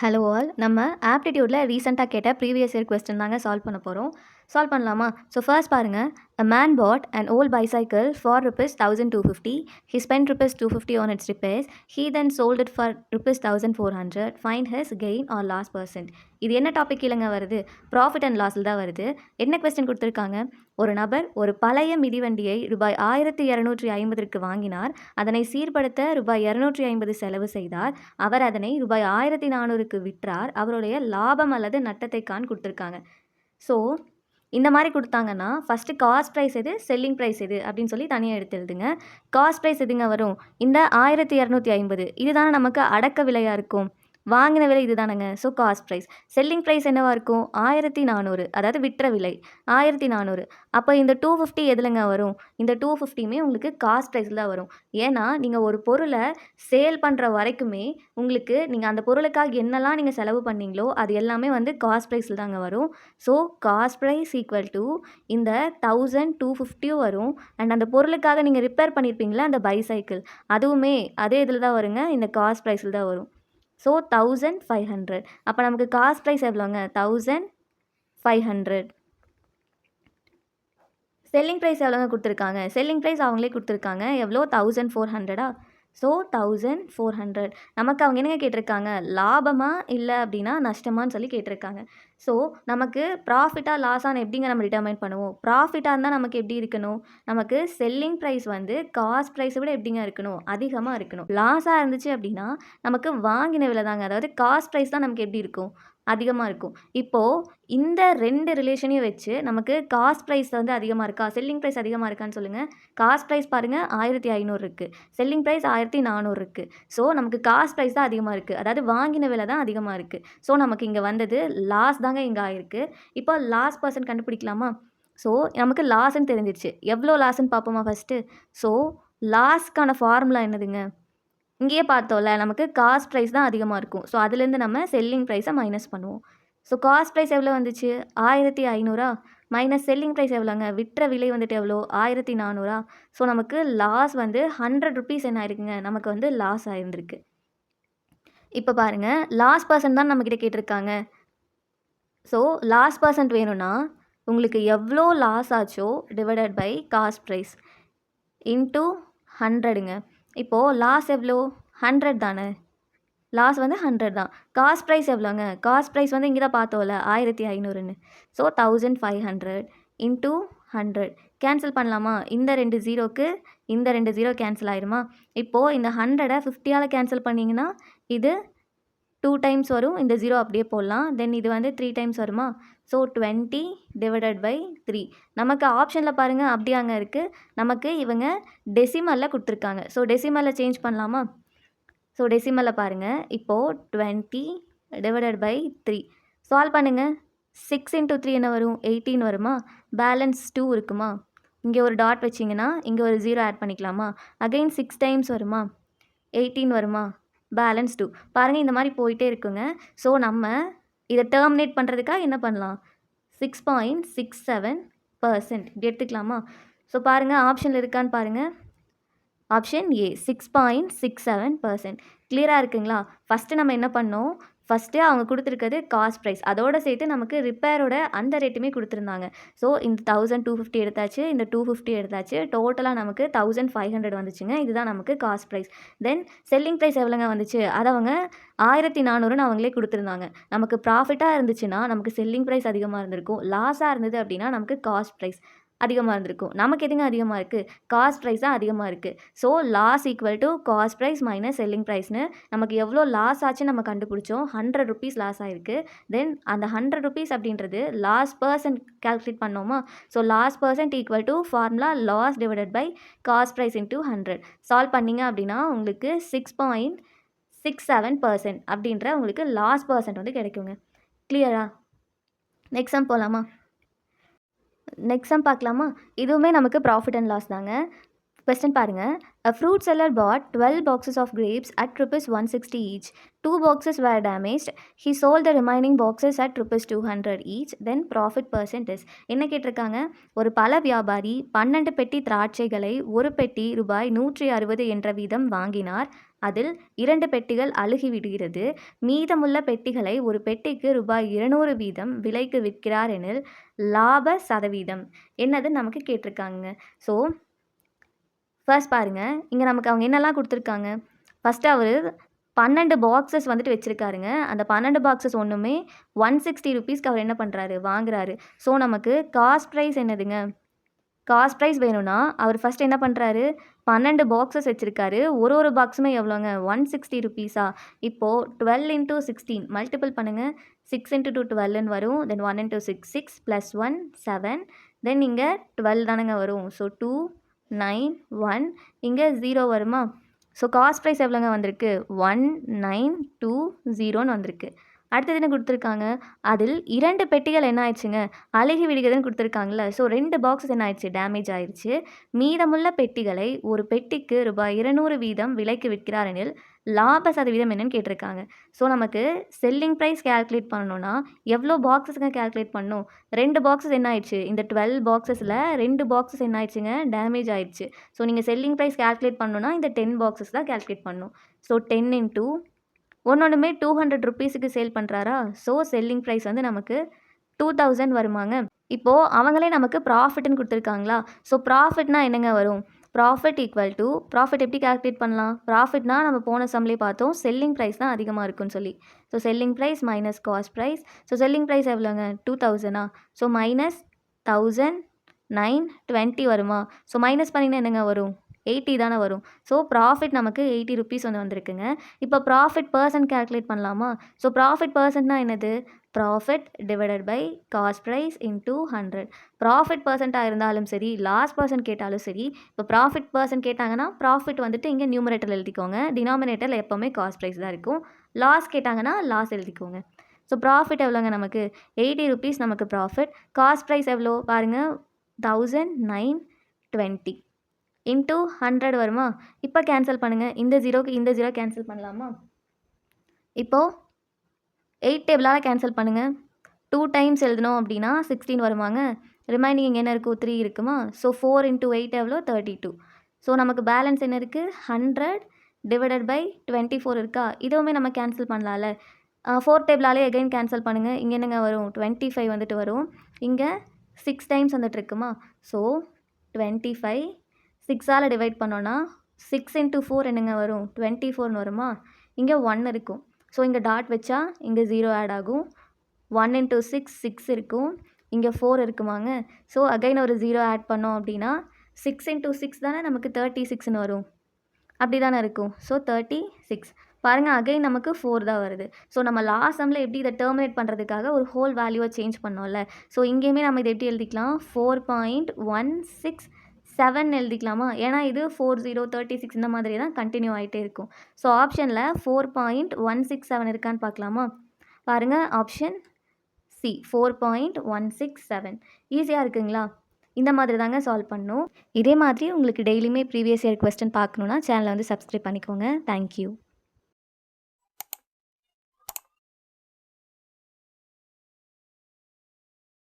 Hello all. நம்ம ஆப்டிடியூட்ல ரீசெண்டா கேட்ட ப்ரீவியஸ் இயர் கொஸ்டின் தாங்க சால்வ் பண்ண போறோம். சால்வ் பண்ணலாமா? ஸோ ஃபர்ஸ்ட் பாருங்க. A man bought an old bicycle for rupees 1250. He spent rupees 250 on its repairs. He then sold it for rupees 1400. Find his gain or loss percent. இது என்ன topic கீழங்க வருது? Profit and லாஸில் தான் வருது. என்ன question கொடுத்துருக்காங்க? ஒரு நபர் ஒரு பழைய மிதிவண்டியை ரூபாய் 1250க்கு வாங்கினார். அதனை சீர்படுத்த ரூபாய் 250 செலவு செய்தார். அவர் அதனை ரூபாய் 1400க்கு விற்றார். அவருடைய லாபம் அல்லது நட்டத்தை கொடுத்துருக்காங்க. ஸோ இந்த மாதிரி கொடுத்தாங்கன்னா ஃபஸ்ட்டு காஸ்ட் ப்ரைஸ் எது, செல்லிங் ப்ரைஸ் எது அப்படின்னு சொல்லி தனியாக எடுத்து எழுதுங்க. காஸ்ட் ப்ரைஸ் எதுங்க வரும்? இந்த 1250 இதுதானே நமக்கு அடக்க விலையாக இருக்கும். வாங்கின விலை இது தானேங்க. So cost price. Selling price என்னவாக இருக்கும்? 1400, அதாவது விற்ற விலை 1400. அப்போ இந்த 250 எதுலங்க வரும்? இந்த 250மே உங்களுக்கு காஸ்ட் ப்ரைஸில் தான் வரும். ஏன்னா நீங்கள் ஒரு பொருளை சேல் பண்ணுற வரைக்குமே உங்களுக்கு நீங்கள் அந்த பொருளுக்காக என்னெல்லாம் நீங்கள் செலவு பண்ணீங்களோ அது எல்லாமே காஸ்ட் ப்ரைஸில் தாங்க வரும். So cost price equal to இந்த 1250 வரும். அண்ட் அந்த பொருளுக்காக நீங்கள் ரிப்பேர் பண்ணியிருப்பீங்களா அந்த பைசைக்கிள், அதுவுமே அதே இதில் தான் வருங்க, இந்த காஸ்ட் ப்ரைஸில் தான் வரும். ஸோ 1500. அப்போ நமக்கு காஸ்ட் ப்ரைஸ் எவ்வளோங்க? 1500. செல்லிங் ப்ரைஸ் எவ்வளோங்க கொடுத்துருக்காங்க? செல்லிங் ப்ரைஸ் அவங்களே கொடுத்துருக்காங்க. எவ்வளோ? 1400. ஸோ 1400. நமக்கு அவங்க என்னங்க கேட்டிருக்காங்க? லாபமா இல்லை அப்படின்னா நஷ்டமானு சொல்லி கேட்டிருக்காங்க. ஸோ நமக்கு ப்ராஃபிட்டாக லாஸான்னு எப்படிங்க நம்ம டிட்டர்மைன் பண்ணுவோம்? ப்ராஃபிட்டாக இருந்தால் நமக்கு எப்படி இருக்கணும்? நமக்கு செல்லிங் ப்ரைஸ் காஸ்ட் ப்ரைஸை விட எப்படிங்க இருக்கணும்? அதிகமாக இருக்கணும். லாஸாக இருந்துச்சு அப்படின்னா நமக்கு வாங்கின விலை தாங்க, அதாவது காஸ்ட் ப்ரைஸ் தான் நமக்கு எப்படி இருக்கும்? அதிகமாக இருக்கும். இப்போது இந்த 2 ரிலேஷனையும் வச்சு நமக்கு காஸ்ட் ப்ரைஸ் அதிகமாக இருக்கா, செல்லிங் ப்ரைஸ் அதிகமாக இருக்கான்னு சொல்லுங்கள். காஸ்ட் ப்ரைஸ் பாருங்கள் 1500 இருக்குது, செல்லிங் ப்ரைஸ் 1400 இருக்குது. ஸோ நமக்கு காஸ்ட் ப்ரைஸ் தான் அதிகமாக இருக்குது, அதாவது வாங்கின விலை தான் அதிகமாக இருக்குது. ஸோ நமக்கு இங்கே வந்தது லாஸ் தாங்க இங்கே ஆயிருக்கு. இப்போ லாஸ் பர்சன்ட் கண்டுபிடிக்கலாமா? ஸோ நமக்கு லாஸ்ன்னு தெரிஞ்சிருச்சு. எவ்வளோ லாஸ்ன்னு பார்ப்போமா ஃபஸ்ட்டு? ஸோ லாஸ்க்கான ஃபார்முலா என்னதுங்க? இங்கேயே பார்த்தோம்ல, நமக்கு காஸ்ட் ப்ரைஸ் தான் அதிகமாக இருக்கும். ஸோ அதுலேருந்து நம்ம செல்லிங் ப்ரைஸை மைனஸ் பண்ணுவோம். ஸோ காஸ்ட் ப்ரைஸ் எவ்வளோ வந்துச்சு? 1500 மைனஸ் செல்லிங் ப்ரைஸ் எவ்வளோங்க? விற்ற விலை எவ்வளோ? 1400. ஸோ நமக்கு லாஸ் 100 ருபீஸ் என்ன ஆயிருக்குங்க? நமக்கு லாஸ் ஆயிருந்திருக்கு. இப்போ பாருங்கள், லாஸ் பர்சன்ட் தான் நம்மக்கிட்ட கேட்டிருக்காங்க. ஸோ லாஸ் பர்சன்ட் வேணும்னா உங்களுக்கு எவ்வளோ லாஸ் ஆச்சோ divided by cost price into 100ங்க. இப்போது லாஸ் எவ்வளோ? 100 தானே. லாஸ் 100 தான். காஸ்ட் ப்ரைஸ் எவ்வளோங்க? காஸ்ட் ப்ரைஸ் இங்கே தான் பார்த்தோம்ல 1500ன்னு. ஸோ 1500 இன்ட்டு 100 கேன்சல் பண்ணலாமா? இந்த 2 ஜீரோக்கு இந்த 2 ஜீரோ கேன்சல் ஆயிருமா? இப்போது இந்த 100 50ஆல் கேன்சல் பண்ணிங்கன்னா இது 2 டைம்ஸ் வரும். இந்த 0 அப்படியே போடலாம். தென் இது 3 டைம்ஸ் வருமா? So 20 divided by 3. நமக்கு ஆப்ஷனில் பாருங்கள் அப்படியாங்க இருக்குது. நமக்கு இவங்க டெசிமலில் கொடுத்துருக்காங்க. ஸோ டெசிமலில் சேஞ்ச் பண்ணலாமா? ஸோ டெசிமலில் பாருங்கள். இப்போது 20 டிவைடட் பை 3 சால்வ் பண்ணுங்கள். 6 × 3 என்ன வரும்? 18 வருமா? பேலன்ஸ் 2 இருக்குமா? இங்கே ஒரு டாட் வச்சிங்கன்னா இங்கே ஒரு 0 ஆட் பண்ணிக்கலாமா? அகைன் 6 டைம்ஸ் வருமா? 18 வருமா? பேலன்ஸ் 2. பாருங்கள், இந்த மாதிரி போயிட்டே இருக்குங்க. ஸோ நம்ம இதை டெர்மினேட் பண்ணுறதுக்காக என்ன பண்ணலாம்? 6.67% இப்படி எடுத்துக்கலாமா? ஸோ பாருங்கள், ஆப்ஷனில் இருக்கான்னு பாருங்கள். Option A 6.67%. கிளியராக இருக்குங்களா? ஃபஸ்ட்டு நம்ம என்ன பண்ணோம்? ஃபஸ்ட்டு அவங்க கொடுத்துருக்கிறது காஸ்ட் ப்ரைஸ், அதோடு சேர்த்து நமக்கு ரிப்பேரோட அந்த ரேட்டுமே கொடுத்துருந்தாங்க. ஸோ இந்த 1250 எடுத்தாச்சு, இந்த 250 எடுத்தாச்சு. டோட்டலாக நமக்கு 1500 வந்துச்சுங்க. இதுதான் நமக்கு காஸ்ட் ப்ரைஸ். தென் செல்லிங் ப்ரைஸ் எவ்வளோங்க வந்துச்சு? அதை அவங்க 1400ன்னு அவங்களே கொடுத்துருந்தாங்க. நமக்கு ப்ராஃபிட்டாக இருந்துச்சுன்னா நமக்கு செல்லிங் ப்ரைஸ் அதிகமாக இருந்திருக்கும். லாஸாக இருந்தது அப்படின்னா நமக்கு காஸ்ட் ப்ரைஸ் அதிகமாக இருந்திருக்கும். நமக்கு எதுங்க அதிகமாக இருக்குது? காஸ்ட் ப்ரைஸ் தான் அதிகமாக இருக்குது. So loss equal to cost price minus selling ப்ரைஸ்னு நமக்கு எவ்வளோ லாஸ் ஆச்சுன்னு நம்ம கண்டுபிடிச்சோம். 100 ருபீஸ் லாஸ் ஆகிருக்கு. தென் அந்த 100 ருபீஸ் அப்படின்றது லாஸ் பர்சன்ட் கால்குலேட் பண்ணோமா? So loss percent equal to formula loss divided by cost price into 100 solve பண்ணிங்க அப்படின்னா உங்களுக்கு 6.67% அப்படின்ற உங்களுக்கு லாஸ் பர்சன்ட் கிடைக்குங்க. கிளியரா? நெக்ஸ்ட் சம் போகலாமா? நெக்ஸ்ட் சம் பார்க்கலாமா? இதுவுமே நமக்கு ப்ராஃபிட் அண்ட் லாஸ் தாங்க. கொஸ்டின் பாருங்க. A fruit seller bought 12 boxes of grapes at rupees 160 each. 2 boxes were damaged. He sold the remaining boxes at rupees 200 each. Then profit percent is. என்ன கேட்டிருக்காங்க? ஒரு பல வியாபாரி 12 பெட்டி திராட்சைகளை ஒரு பெட்டி ரூபாய் 160 என்ற வீதம் வாங்கினார். அதில் 2 பெட்டிகள் அழுகிவிடுகிறது. மீதமுள்ள பெட்டிகளை ஒரு பெட்டிக்கு ரூபாய் 200 வீதம் விலைக்கு விற்கிறார் எனில் லாப சதவீதம் என்னதுன்னு நமக்கு கேட்டிருக்காங்க. ஸோ ஃபர்ஸ்ட் பாருங்கள், இங்கே நமக்கு அவங்க என்னெல்லாம் கொடுத்துருக்காங்க. ஃபஸ்ட்டு அவர் 12 பாக்ஸஸ் வந்துட்டு வச்சுருக்காருங்க. அந்த 12 பாக்ஸஸ் ஒன்றுமே 160 ருபீஸ்க்கு அவர் என்ன பண்ணுறாரு, வாங்குறாரு. ஸோ நமக்கு காஸ்ட் ப்ரைஸ் என்னதுங்க, காஸ்ட் ப்ரைஸ் வேணும்னா அவர் ஃபஸ்ட் என்ன பண்ணுறாரு, 12 பாக்ஸஸ் வச்சுருக்காரு. ஒரு பாக்ஸுமே எவ்வளோங்க, 160 ருபீஸா. இப்போது 12 into 16 மல்டிபிள் பண்ணுங்கள். 6 into 2 12ன்னு வரும். தென் 1 into 6 6 + 1 7. தென் இங்கே 12 தானேங்க வரும். ஸோ 2 9 1 இங்கே 0 வருமா. ஸோ காஸ்ட் ப்ரைஸ் எவ்வளோங்க வந்திருக்கு, 1920ன்னு வந்திருக்கு. அடுத்தது என்ன கொடுத்துருக்காங்க, அதில் 2 பெட்டிகள் என்ன ஆயிடுச்சுங்க, அழுகி விடுகிறதுன்னு கொடுத்துருக்காங்கள. ஸோ 2 பாக்ஸஸ் என்ன ஆயிடுச்சு, டேமேஜ் ஆயிடுச்சு. மீதமுள்ள பெட்டிகளை ஒரு பெட்டிக்கு ரூபாய் 200 வீதம் விலைக்கு விற்கிறார் எனில் லாப சதவீதம் என்னன்னு கேட்டிருக்காங்க. ஸோ நமக்கு செல்லிங் ப்ரைஸ் கேல்குலேட் பண்ணணும்னா எவ்வளோ பாக்ஸஸுங்க கேல்குலேட் பண்ணணும். 2 பாக்ஸஸ் என்ன ஆயிடுச்சு, இந்த 12 பாக்ஸஸில் 2 பாக்ஸஸ் என்ன ஆயிடுச்சுங்க, டேமேஜ் ஆயிடுச்சு. ஸோ நீங்கள் செல்லிங் ப்ரைஸ் கேல்குலேட் பண்ணணும்னா இந்த 10 பாக்ஸஸ் தான் கேல்குலேட் பண்ணணும். ஸோ 10 into ஒன்னொன்றுமே 200 ருபீஸுக்கு சேல் பண்ணுறாரா. ஸோ செல்லிங் ப்ரைஸ் வந்து நமக்கு 2000 வருமாங்க. இப்போது அவங்களே நமக்கு ப்ராஃபிட்னு கொடுத்துருக்காங்களா. ஸோ ப்ராஃபிட்னா என்னங்க வரும், ப்ராஃபிட் ஈக்குவல் டு, ப்ராஃபிட் எப்படி கால்குலேட் பண்ணலாம், ப்ராஃபிட்னா நம்ம போன சம்லேயே பார்த்தோம் செல்லிங் ப்ரைஸ் தான் அதிகமாக இருக்குன்னு சொல்லி. So selling price minus cost price. So selling price எவ்வளோங்க, 2000. ஸோ மைனஸ் 1920 வருமா. ஸோ மைனஸ் பண்ணிங்கன்னா என்னங்க வரும், 80 தானே வரும். ஸோ ப்ராஃபிட் நமக்கு 80 ருபீஸ் வந்து வந்திருக்குங்க. இப்போ ப்ராஃபிட் பர்சன்ட் கேல்குலேட் பண்ணலாமா. ஸோ ப்ராஃபிட் பர்சன்ட்னா என்னது, profit divided by cost price into 100. Profit பர்சன்ட்டாக இருந்தாலும் சரி, லாஸ் பர்சன்ட் கேட்டாலும் சரி. இப்போ ப்ராஃபிட் பர்சன்ட் கேட்டாங்கன்னா ப்ராஃபிட் வந்துட்டு இங்கே நியூமரேட்டரில் எழுதிக்கோங்க. டினாமினேட்டரில் எப்போவுமே காஸ்ட் ப்ரைஸ் தான் இருக்கும். லாஸ் கேட்டாங்கன்னா லாஸ் எழுதிக்கோங்க. ஸோ ப்ராஃபிட் எவ்வளோங்க நமக்கு, 80 ருபீஸ் நமக்கு ப்ராஃபிட். காஸ்ட் ப்ரைஸ் எவ்வளோ பாருங்கள், 1920 இன்ட்டு 100 வருமா. இப்போ கேன்சல் பண்ணுங்கள். இந்த ஜீரோக்கு இந்த ஜீரோ கேன்சல் பண்ணலாமா. இப்போது 8 டேபிளால் கேன்சல் பண்ணுங்கள். 2 டைம்ஸ் எழுதணும் அப்படின்னா 16 வருவாங்க. ரிமைனிங் இங்கே என்ன இருக்கும், 3 இருக்குமா. ஸோ 4 into 8 எவ்வளோ, 32. ஸோ நமக்கு பேலன்ஸ் என்ன இருக்குது, 100 டிவைடட் பை 24 இருக்கா. இதுவுமே நம்ம கேன்சல் பண்ணலாம்ல. 4 டேபிளாலே எகைன் கேன்சல் பண்ணுங்கள். இங்கே என்னங்க வரும், 25 வந்துட்டு வரும். இங்கே 6 டைம்ஸ் வந்துட்டு இருக்குமா. ஸோ 25 6ஆல் டிவைட் பண்ணோன்னா 6 into 4 என்னங்க வரும், 24ன்னு வருமா. இங்கே 1 இருக்கும். ஸோ இங்கே டாட் வச்சா இங்கே 0 ஆட் ஆகும். 1 into 6 6 இருக்கும். இங்கே 4 இருக்குமாங்க. ஸோ அகைன் ஒரு 0 ஆட் பண்ணோம் அப்படின்னா 6 into 6 தானே நமக்கு 36ன்னு வரும். அப்படி தானே இருக்கும். ஸோ 36 பாருங்கள், அகைன் நமக்கு 4 தான் வருது. ஸோ நம்ம லாஸ்ட் சம்மில் எப்படி இதை டெர்மினேட் பண்ணுறதுக்காக ஒரு ஹோல் வேல்யூவை சேஞ்ச் பண்ணோம்ல. ஸோ இங்கேயுமே நம்ம இதை எப்படி எழுதிக்கலாம், 4.167 எழுதிக்கலாமா. ஏன்னா இது 40 36 இந்த மாதிரி தான் கண்டினியூ ஆகிட்டே இருக்கும். ஸோ ஆப்ஷனில் 4.167 இருக்கான்னு பார்க்கலாமா. பாருங்கள், ஆப்ஷன் சி 4.167 ஈஸியாக இருக்குங்களா. இந்த மாதிரி தாங்க சால்வ் பண்ணணும். இதே மாதிரி உங்களுக்கு டெய்லியுமே ப்ரீவியஸ் இயர் கொஸ்டின் பார்க்கணுன்னா சேனலை வந்து சப்ஸ்கிரைப் பண்ணிக்கோங்க. தேங்க்யூ.